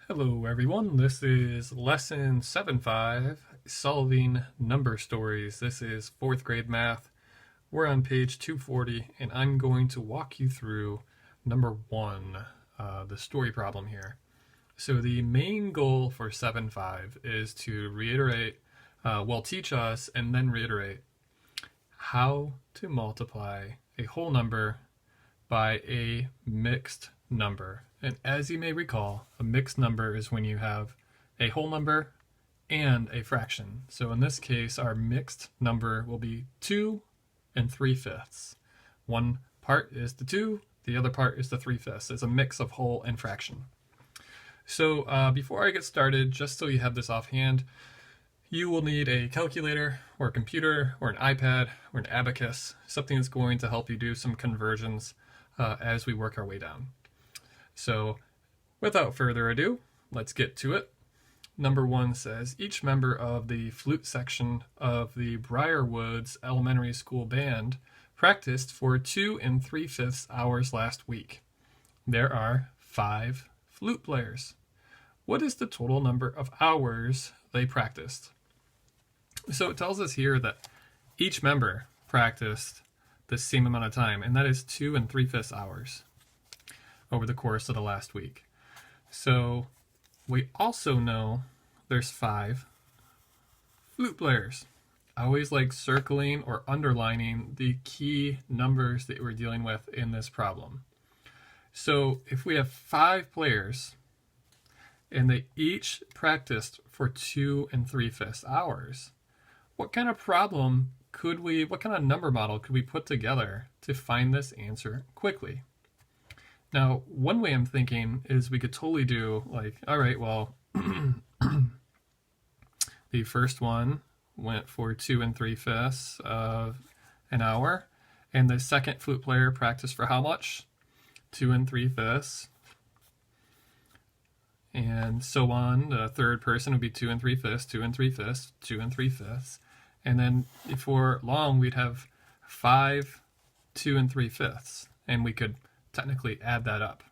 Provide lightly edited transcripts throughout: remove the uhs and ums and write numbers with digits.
Hello everyone, this is lesson 7.5, solving number stories. This is 4th grade math. We're on page 240 and I'm going to walk you through number 1, the story problem here. So the main goal for 7.5 is to reiterate, teach us and then reiterate how to multiply a whole number by a mixed number. And as you may recall, a mixed number is when you have a whole number and a fraction. So in this case, our mixed number will be 2 3/5. One part is the 2, the other part is the 3/5. It's a mix of whole and fraction. So before I get started, just so you have this offhand, you will need a calculator or a computer or an iPad or an abacus, something that's going to help you do some conversions as we work our way down. So without further ado, let's get to it. Number 1 says, each member of the flute section of the Briarwoods Elementary School Band practiced for 2 3/5 hours last week. There are 5 flute players. What is the total number of hours they practiced? So it tells us here that each member practiced the same amount of time, and that is 2 3/5 hours over the course of the last week. So we also know there's 5 flute players. I always like circling or underlining the key numbers that we're dealing with in this problem. So if we have 5 players and they each practiced for 2 3/5 hours, what kind of number model could we put together to find this answer quickly? Now, one way I'm thinking is we could totally do all right, well, the first one went for 2 3/5 of an hour, and the second flute player practiced for how much? 2 3/5, and so on. The third person would be 2 3/5, 2 3/5, 2 3/5, and then before long we'd have 5 2 3/5, and we could technically add that up.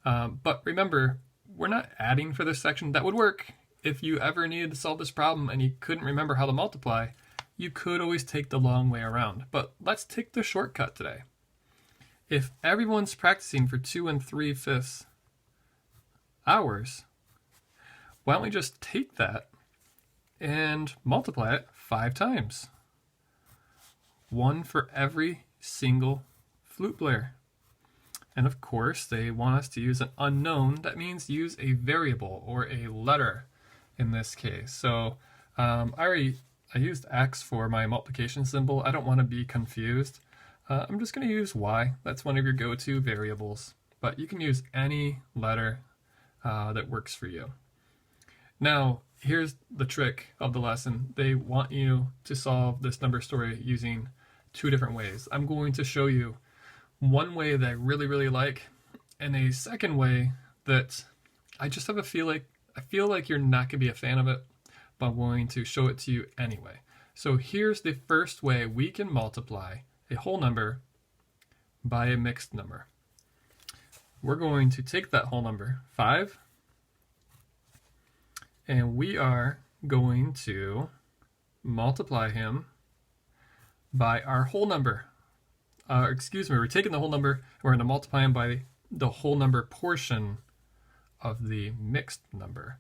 But remember, we're not adding for this section. That would work if you ever needed to solve this problem and you couldn't remember how to multiply. You could always take the long way around. But let's take the shortcut today. If everyone's practicing for 2 3/5 hours, why don't we just take that and multiply it 5 times? 1 for every single flute player. And of course, they want us to use an unknown. That means use a variable or a letter in this case. So I used X for my multiplication symbol. I don't want to be confused. I'm just going to use Y. That's one of your go-to variables. But you can use any letter that works for you. Now, here's the trick of the lesson. They want you to solve this number story using 2 different ways. I'm going to show you one way that I really, really like, and a second way that I just have I feel like you're not going to be a fan of it, but I'm going to show it to you anyway. So here's the first way we can multiply a whole number by a mixed number. We're going to take that whole number, 5, and we are going to multiply him by our whole number. We're taking the whole number and we're going to multiply them by the whole number portion of the mixed number.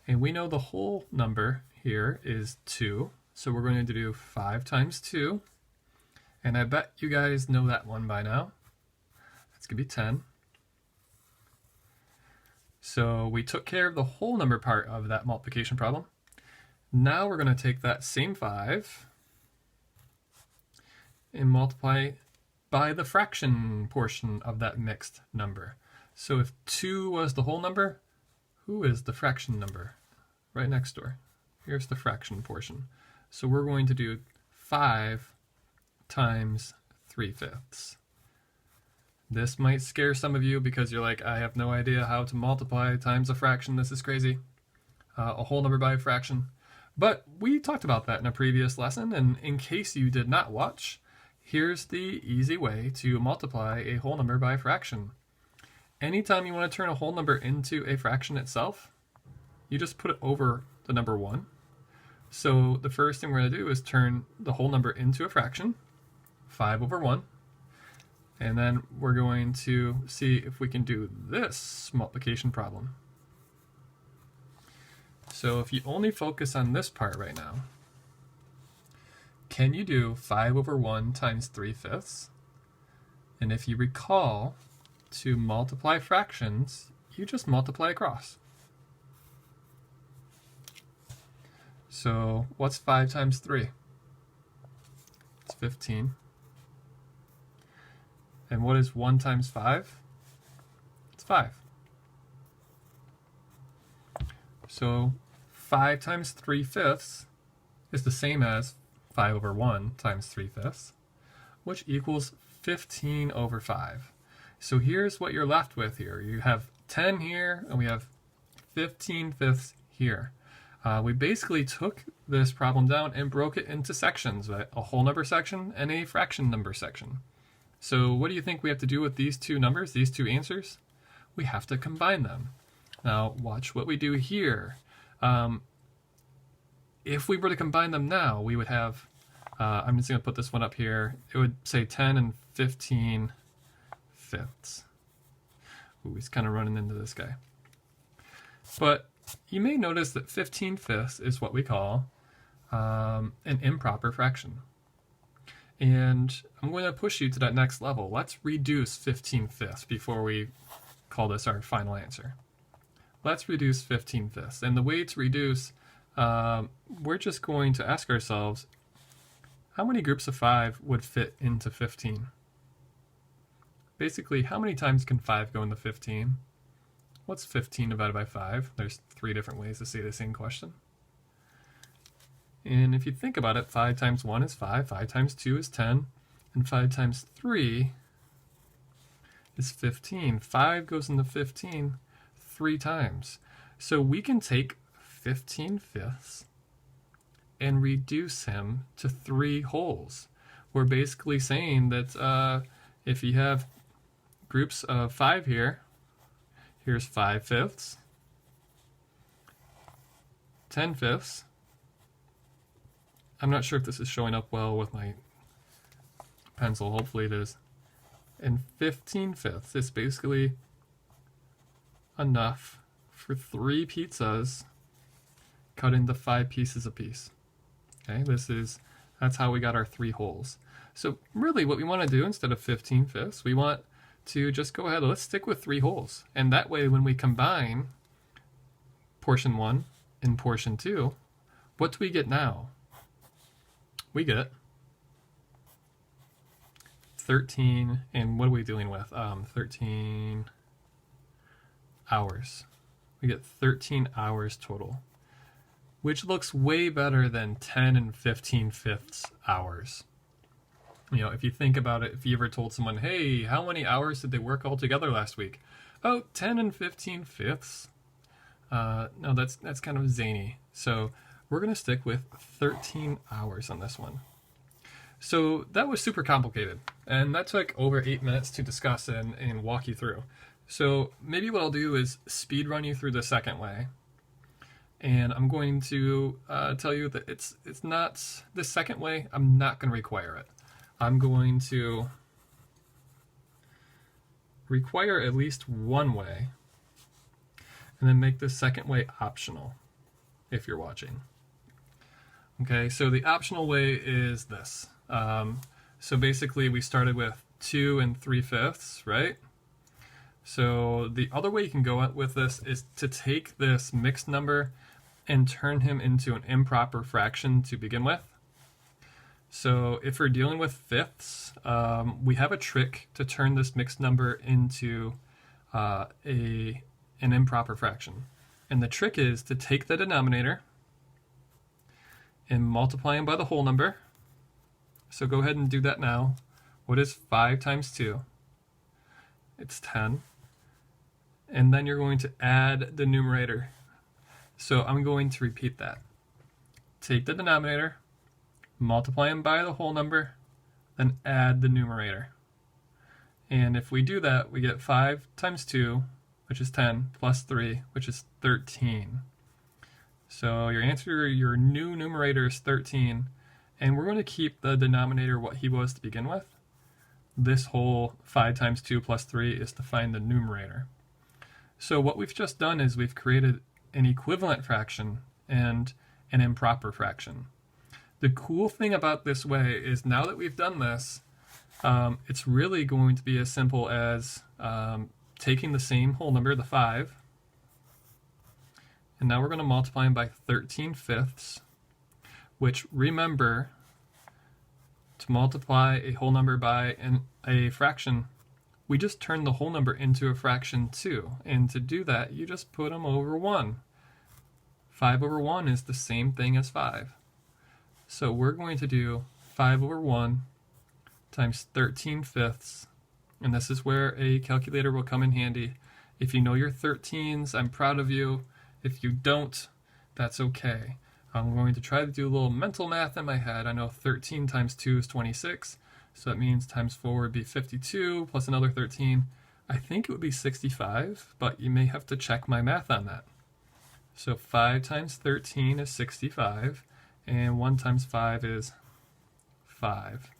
And we know the whole number here is 2, so we're going to do 5 times 2. And I bet you guys know that one by now. That's going to be 10. So we took care of the whole number part of that multiplication problem. Now we're going to take that same 5 and multiply by the fraction portion of that mixed number. So if 2 was the whole number, who is the fraction number? Right next door. Here's the fraction portion. So we're going to do 5 times 3/5. This might scare some of you because you're like, I have no idea how to multiply times a fraction. This is crazy. A whole number by a fraction. But we talked about that in a previous lesson, and in case you did not watch, here's the easy way to multiply a whole number by a fraction. Anytime you want to turn a whole number into a fraction itself, you just put it over the number 1. So the first thing we're going to do is turn the whole number into a fraction, 5 over 1. And then we're going to see if we can do this multiplication problem. So if you only focus on this part right now, can you do 5 over 1 times 3/5? And if you recall, to multiply fractions, you just multiply across. So what's 5 times 3? It's 15. And what is 1 times 5? It's 5. So 5 times 3/5 is the same as 5 over 1 times 3/5, which equals 15 over 5. So here's what you're left with here. You have 10 here, and we have 15/5 here. We basically took this problem down and broke it into sections, right? A whole number section and a fraction number section. So what do you think we have to do with these two numbers, these two answers? We have to combine them. Now watch what we do here. If we were to combine them now, we would have, I'm just going to put this one up here, it would say 10 and 15/5. Ooh, he's kind of running into this guy. But you may notice that 15/5 is what we call an improper fraction. And I'm going to push you to that next level. Let's reduce 15/5 before we call this our final answer. Let's reduce 15/5. And the way to reduce, we're just going to ask ourselves, how many groups of 5 would fit into 15? Basically, how many times can 5 go into 15? What's 15 divided by 5? There's 3 different ways to say the same question. And if you think about it, 5 times 1 is 5, 5 times 2 is 10, and 5 times 3 is 15. 5 goes into 15 3 times. So we can take 15/5 and reduce him to 3 wholes. We're basically saying that if you have groups of 5 here, here's 5/5, 10/5. I'm not sure if this is showing up well with my pencil. Hopefully it is. And 15/5 is basically enough for 3 pizzas cut into 5 pieces apiece. Okay, that's how we got our 3 wholes. So really what we want to do instead of 15/5, we want to just go ahead, let's stick with 3 wholes. And that way when we combine portion 1 and portion 2, what do we get now? We get 13, and what are we dealing with? 13 hours. We get 13 hours total, which looks way better than 10 and 15/5 hours. You know, if you think about it, if you ever told someone, hey, how many hours did they work all together last week? Oh, 10 and 15/5. No, that's kind of zany. So we're going to stick with 13 hours on this one. So that was super complicated, and that took over 8 minutes to discuss and walk you through. So maybe what I'll do is speed run you through the second way, and I'm going to tell you that it's not the second way. I'm not going to require it. I'm going to require at least one way, and then make the second way optional if you're watching. Okay, so the optional way is this. So basically we started with 2 and 3/5, right? So the other way you can go with this is to take this mixed number and turn him into an improper fraction to begin with. So if we're dealing with fifths, we have a trick to turn this mixed number into an improper fraction. And the trick is to take the denominator and multiply them by the whole number. So go ahead and do that now. What is 5 times 2? It's 10. And then you're going to add the numerator. So I'm going to repeat that. Take the denominator, multiply them by the whole number, then add the numerator. And if we do that, we get 5 times 2, which is 10, plus 3, which is 13. So your answer, your new numerator is 13, and we're going to keep the denominator what he was to begin with. This whole 5 times 2 plus 3 is to find the numerator. So what we've just done is we've created an equivalent fraction and an improper fraction. The cool thing about this way is now that we've done this, it's really going to be as simple as taking the same whole number, the 5, and now we're going to multiply them by 13/5, which, remember, to multiply a whole number by a fraction, we just turn the whole number into a fraction too. And to do that, you just put them over 1. 5 over 1 is the same thing as 5. So we're going to do 5 over 1 times 13/5, and this is where a calculator will come in handy. If you know your 13s, I'm proud of you. If you don't, that's okay. I'm going to try to do a little mental math in my head. I know 13 times 2 is 26, so that means times 4 would be 52, plus another 13. I think it would be 65, but you may have to check my math on that. So 5 times 13 is 65, and 1 times 5 is 5.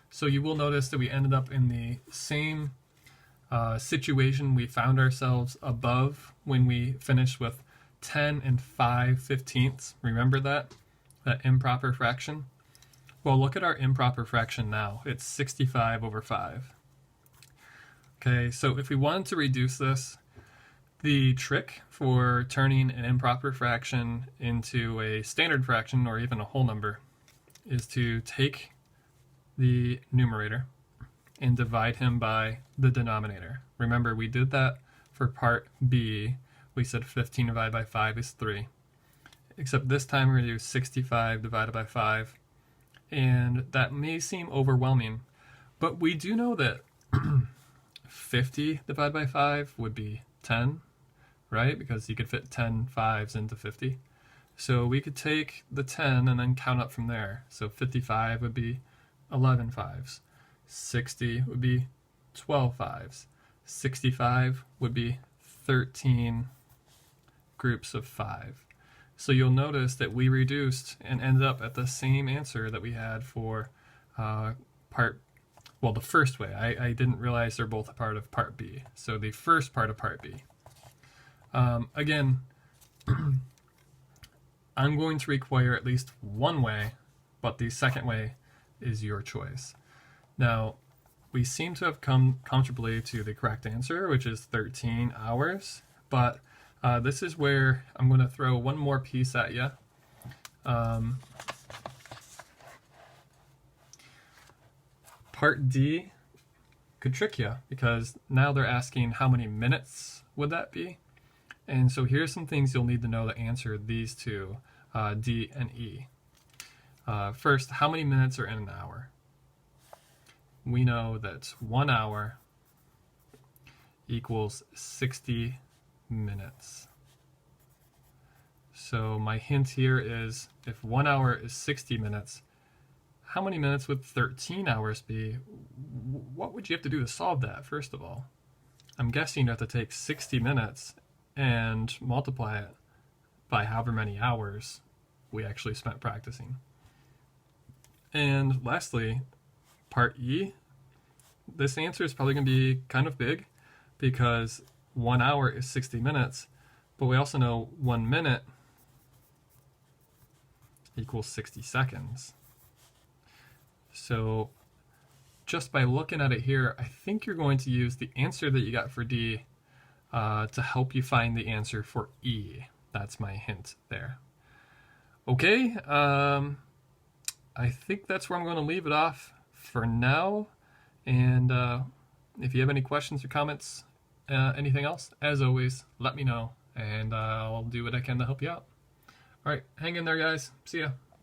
So you will notice that we ended up in the same situation we found ourselves above when we finished with 10 and 5/15. Remember that improper fraction? Well, look at our improper fraction now. It's 65 over 5. Okay, so if we wanted to reduce this, the trick for turning an improper fraction into a standard fraction or even a whole number is to take the numerator and divide him by the denominator. Remember, we did that for part B. We said 15 divided by 5 is 3. Except this time we're going to do 65 divided by 5. And that may seem overwhelming, but we do know that 50 divided by 5 would be 10, right? Because you could fit 10 5s into 50. So we could take the 10 and then count up from there. So 55 would be 11 5s. 60 would be 12 5s. 65 would be 13 groups of 5. So you'll notice that we reduced and ended up at the same answer that we had for the first way. I didn't realize they're both a part of part B. So the first part of part B. Again, I'm going to require at least one way, but the second way is your choice. Now, we seem to have come comfortably to the correct answer, which is 13 hours, but this is where I'm going to throw one more piece at you. Part D could trick you, because now they're asking how many minutes would that be? And so here's some things you'll need to know to answer these two, D and E. First, how many minutes are in an hour? We know that 1 hour equals 60 minutes. So my hint here is, if 1 hour is 60 minutes, how many minutes would 13 hours be? What would you have to do to solve that, first of all? I'm guessing you have to take 60 minutes and multiply it by however many hours we actually spent practicing. And lastly, part E, this answer is probably going to be kind of big, because 1 hour is 60 minutes, but we also know 1 minute equals 60 seconds. So just by looking at it here, I think you're going to use the answer that you got for D to help you find the answer for E. That's my hint there. Okay, I think that's where I'm going to leave it off for now. And if you have any questions or comments, anything else, as always, let me know, and I'll do what I can to help you out. All right, hang in there, guys. See ya.